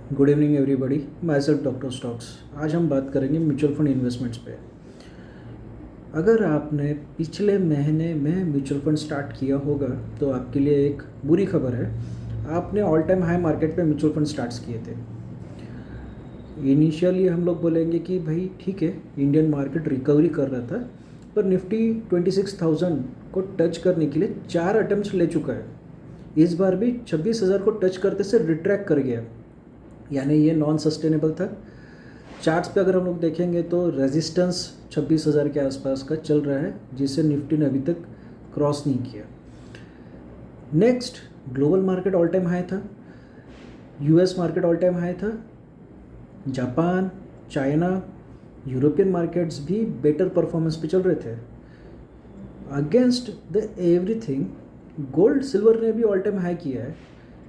Good evening everybody. My self doctor stocks. आज हम बात करेंगे म्यूचुअल फंड इन्वेस्टमेंट्स पे। अगर आपने पिछले महीने में म्यूचुअल फंड स्टार्ट किया होगा तो आपके लिए एक बुरी खबर है। आपने ऑल टाइम हाई मार्केट पे म्यूचुअल फंड स्टार्ट्स किए थे। इनिशियली हम लोग बोलेंगे कि भाई ठीक है, इंडियन मार्केट रिकवरी कर रहा था, पर निफ्टी 26,000 को टच करने के लिए 4 अटेम्प्ट्स ले चुका है। इस बार भी 26,000 को टच करते से रिट्रैक्ट कर गया, यानी ये नॉन सस्टेनेबल था। चार्ट्स पे अगर हम लोग देखेंगे तो रेजिस्टेंस 26,000 के आसपास का चल रहा है, जिसे निफ्टी ने अभी तक क्रॉस नहीं किया। Next, global market all time high था, US market all time high था, जापान, चाइना, यूरोपियन मार्केट्स भी बेटर परफॉर्मेंस पे चल रहे थे। Against the everything, gold silver ने भी ऑल टाइम हाई किया है,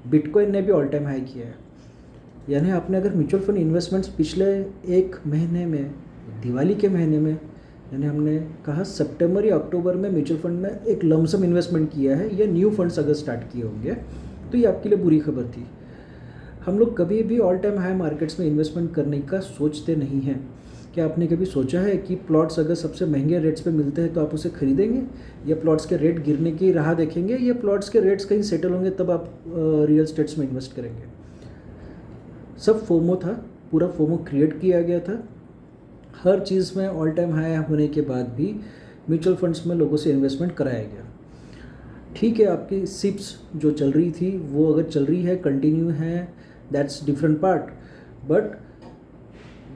बिटकॉइन ने भी ऑल टाइम हाई किया है। यानी आपने अगर म्यूचुअल फंड इन्वेस्टमेंट्स पिछले एक महीने में, दिवाली के महीने में, यानी हमने कहा सितंबर या अक्टूबर में म्यूचुअल फंड में एक लमसम इन्वेस्टमेंट किया है या न्यू फंड्स अगर स्टार्ट किए होंगे तो ये आपके लिए बुरी खबर थी। हम लोग कभी भी ऑल टाइम हाई मार्केट्स में इन्वेस्टमेंट करने का सोचते नहीं हैं। क्या आपने कभी सोचा है कि प्लॉट्स अगर सबसे महंगे रेट्स पे मिलते हैं तो आप उसे खरीदेंगे, या प्लॉट्स के रेट गिरने की राह देखेंगे, या प्लॉट्स के रेट्स कहीं सेटल होंगे तब आप रियल स्टेट्स में इन्वेस्ट करेंगे? सब फोमो था, पूरा फोमो क्रिएट किया गया था। हर चीज़ में ऑल टाइम हाई होने के बाद भी म्यूचुअल फंड्स में लोगों से इन्वेस्टमेंट कराया गया। ठीक है, आपकी सिप्स जो चल रही थी वो अगर चल रही है, कंटिन्यू है, that's different part. But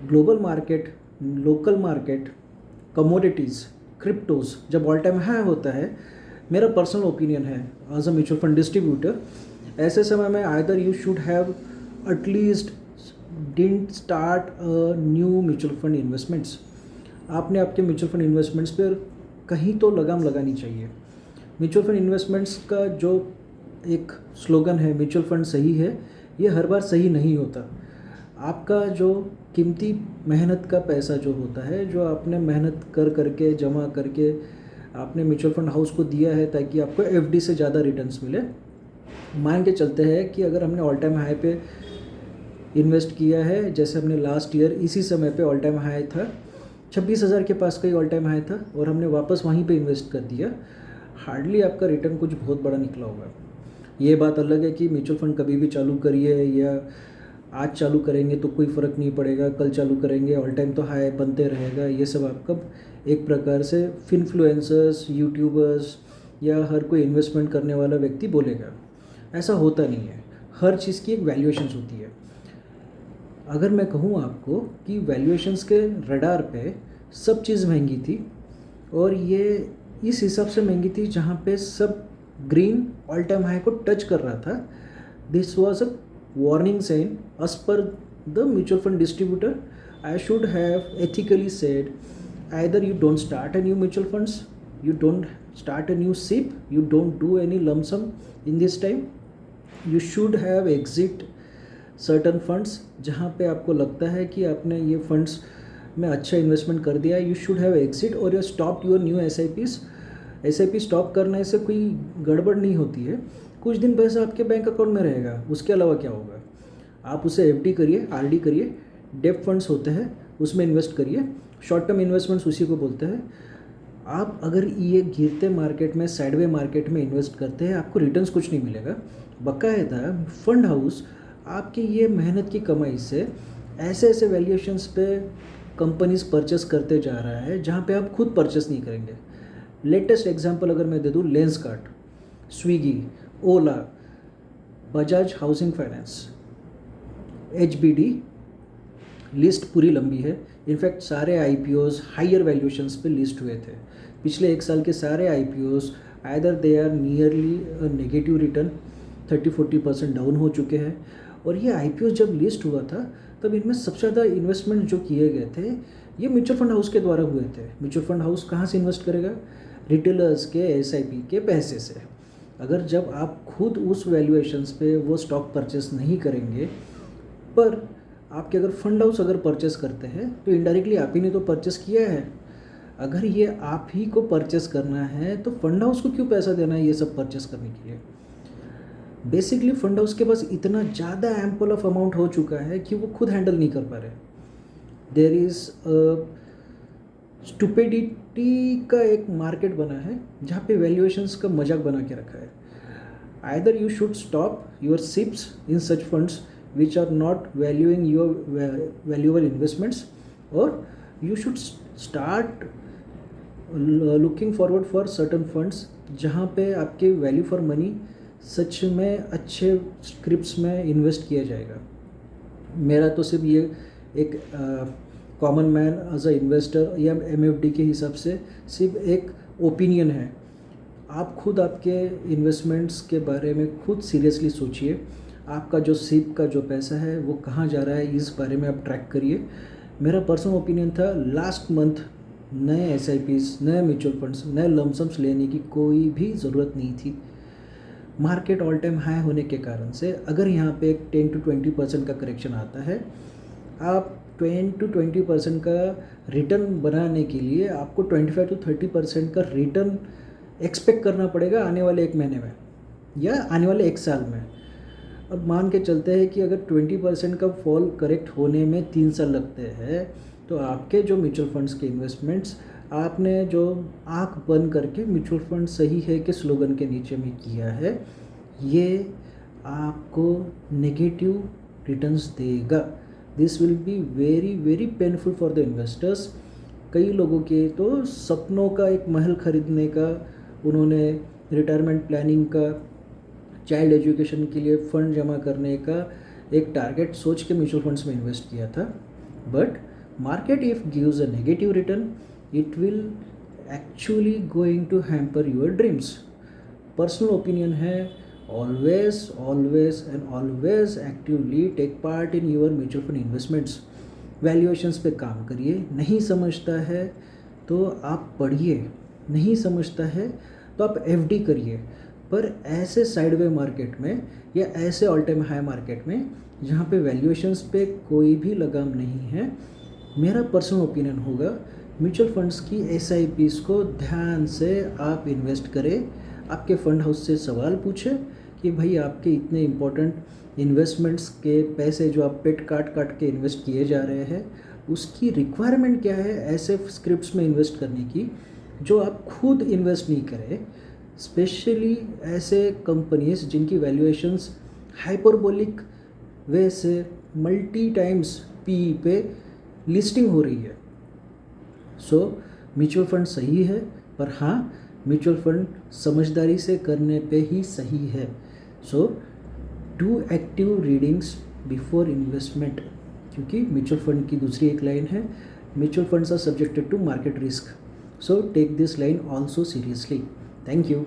global market, local market, commodities, cryptos जब ऑल टाइम हाई होता है, मेरा पर्सनल ओपिनियन है as a mutual fund distributor, ऐसे समय में either you should have at least didn't start a new mutual fund investments। आपने आपके म्यूचुअल फंड इन्वेस्टमेंट्स पर कहीं तो लगाम लगानी चाहिए। म्यूचुअल फंड इन्वेस्टमेंट्स का जो एक स्लोगन है, म्यूचुअल फंड सही है, ये हर बार सही नहीं होता। आपका जो कीमती मेहनत का पैसा जो होता है, जो आपने मेहनत कर करके जमा करके आपने म्यूचुअल फंड हाउस को दिया है ताकि आपको एफडी से ज़्यादा रिटर्न्स मिले। मान के चलते हैं कि अगर हमने ऑल टाइम हाई पे इन्वेस्ट किया है, जैसे हमने लास्ट ईयर इसी समय पे ऑल टाइम हाई था, 26,000 के पास का ही ऑल टाइम हाई था, और हमने वापस वहीं पे इन्वेस्ट कर दिया, हार्डली आपका रिटर्न कुछ बहुत बड़ा निकला होगा। ये बात अलग है कि म्यूचुअल फंड कभी भी चालू करिए, या आज चालू करेंगे तो कोई फ़र्क नहीं पड़ेगा, कल चालू करेंगे ऑल टाइम तो हाई बनते रहेगा, ये सब आपका एक प्रकार से इन्फ्लुएंसर्स, यूट्यूबर्स या हर कोई इन्वेस्टमेंट करने वाला व्यक्ति बोलेगा। ऐसा होता नहीं है। हर चीज़ की एक वैल्यूएशंस होती है। अगर मैं कहूँ आपको कि वैल्यूएशंस के रडार पे सब चीज़ महंगी थी, और ये इस हिसाब से महंगी थी जहाँ पे सब ग्रीन ऑल टाइम हाई को टच कर रहा था। This was a warning sign as per the mutual fund distributor. I should have ethically said either you don't start a new mutual funds, you don't start a new SIP, you don't do any lump sum in this time, you should have exit certain funds जहाँ पे आपको लगता है कि आपने ये funds में अच्छा इन्वेस्टमेंट कर दिया है, यू शुड हैव एग्जिट, और you stop your new SIPs। SIP stop करने से कोई गड़बड़ नहीं होती है, कुछ दिन पैसा आपके बैंक अकाउंट में रहेगा, उसके अलावा क्या होगा? आप उसे FD करिए, RD करिए, डेप फंड्स होते हैं उसमें इन्वेस्ट करिए, शॉर्ट टर्म इन्वेस्टमेंट्स उसी को बोलते हैं। आप अगर ये गिरते मार्केट में, साइडवे मार्केट में इन्वेस्ट करते हैं, आपको रिटर्न्स कुछ नहीं मिलेगा। बाकायदा फंड हाउस आपकी ये मेहनत की कमाई से ऐसे ऐसे वैल्यूएशंस पे कंपनीज परचेस करते जा रहा है जहाँ पे आप खुद परचेस नहीं करेंगे। लेटेस्ट एग्जांपल अगर मैं दे दूँ, Lenskart, Swiggy, Ola, Bajaj housing finance, HBD, list पूरी लंबी है। इनफैक्ट सारे IPOs हायर वैल्यूएशंस पे लिस्ट हुए थे। पिछले एक साल के सारे IPOs either they are nearly negative return, 30-40% down हो चुके हैं। और ये IPOs जब लिस्ट हुआ था तब इनमें सबसे ज़्यादा इन्वेस्टमेंट जो किए गए थे ये म्यूचुअल फंड हाउस के द्वारा हुए थे। म्यूचुअल फंड हाउस कहाँ से इन्वेस्ट करेगा? रिटेलर्स के, SIP के पैसे से। अगर जब आप खुद उस वैल्यूएशंस पे वो स्टॉक परचेस नहीं करेंगे, पर आपके अगर फंड हाउस अगर परचेस करते हैं तो इनडायरेक्टली आप ही ने तो परचेस किया है। अगर ये आप ही को परचेस करना है तो फंड हाउस को क्यों पैसा देना है ये सब परचेस करने के लिए? बेसिकली फंड हाउस के पास इतना ज़्यादा एम्पल ऑफ अमाउंट हो चुका है कि वो खुद हैंडल नहीं कर पा रहे। देर इज़ स्टुपिडिटी का एक मार्केट बना है जहाँ पे वैल्यूएशंस का मजाक बना के रखा है। Either you should stop your SIPs in such funds which are not valuing your valuable investments, और you should start looking forward for certain funds जहाँ पे आपके वैल्यू फॉर मनी सच में अच्छे स्क्रिप्ट्स में इन्वेस्ट किया जाएगा। मेरा तो सिर्फ ये एक common man as a investor या MFD के हिसाब से सिर्फ एक ओपिनियन है। आप खुद आपके इन्वेस्टमेंट्स के बारे में खुद सीरियसली सोचिए। आपका जो सिप का जो पैसा है वो कहाँ जा रहा है, इस बारे में आप ट्रैक करिए। मेरा पर्सनल ओपिनियन था, लास्ट मंथ नए SIPs, नए म्यूचुअल फंड्स, नए लमसम्स लेने की कोई भी ज़रूरत नहीं थी। मार्केट ऑल टाइम हाई होने के कारण से अगर यहाँ पे एक 10 to 20% का करेक्शन आता है, आप 10 to 20% का रिटर्न बनाने के लिए आपको 25 to 30% का रिटर्न एक्सपेक्ट करना पड़ेगा आने वाले 1 महीने में या आने वाले 1 साल में। अब मान के चलते हैं कि अगर 20% का फॉल करेक्ट होने में 3 साल लगते हैं, तो आपके जो म्यूचुअल फंड्स के इन्वेस्टमेंट्स आपने जो आँख बंद करके म्यूचुअल फंड सही है के स्लोगन के नीचे में किया है, ये आपको नेगेटिव रिटर्न्स देगा। This will be very very painful for the investors. कई लोगों के तो सपनों का एक महल खरीदने का, उन्होंने रिटायरमेंट प्लानिंग का, चाइल्ड एजुकेशन के लिए फ़ंड जमा करने का एक टारगेट सोच के म्यूचुअल फंड्स में इन्वेस्ट किया था। But market if gives a negative return, it will actually going to hamper your dreams. Personal opinion है, always and always actively take part in your mutual fund investments. Valuations पे काम करिए। नहीं समझता है तो आप पढ़िए, नहीं समझता है तो आप FD करिए। पर ऐसे साइडवे मार्केट में या ऐसे ऑल टाइम हाई मार्केट में जहाँ पे वैल्यूएशंस पे कोई भी लगाम नहीं है, मेरा पर्सनल ओपिनियन होगा म्यूचुअल फंड्स की SIPs को ध्यान से आप इन्वेस्ट करें। आपके फंड हाउस से सवाल पूछें कि भाई आपके इतने इम्पोर्टेंट इन्वेस्टमेंट्स के पैसे जो आप पेट काट के इन्वेस्ट किए जा रहे हैं, उसकी रिक्वायरमेंट क्या है ऐसे स्क्रिप्ट्स में इन्वेस्ट करने की जो आप खुद इन्वेस्ट नहीं करें। स्पेशली ऐसे कंपनीज जिनकी वैल्यूएशंस हाइपरबोलिक वे से मल्टी टाइम्स PE पे लिस्टिंग हो रही है। सो म्यूचुअल फंड सही है, पर हाँ म्यूचुअल फंड समझदारी से करने पे ही सही है। So do active readings before investment, क्योंकि म्यूचुअल फंड की दूसरी एक लाइन है, mutual funds are subjected to market risk, so take this line also seriously. Thank you.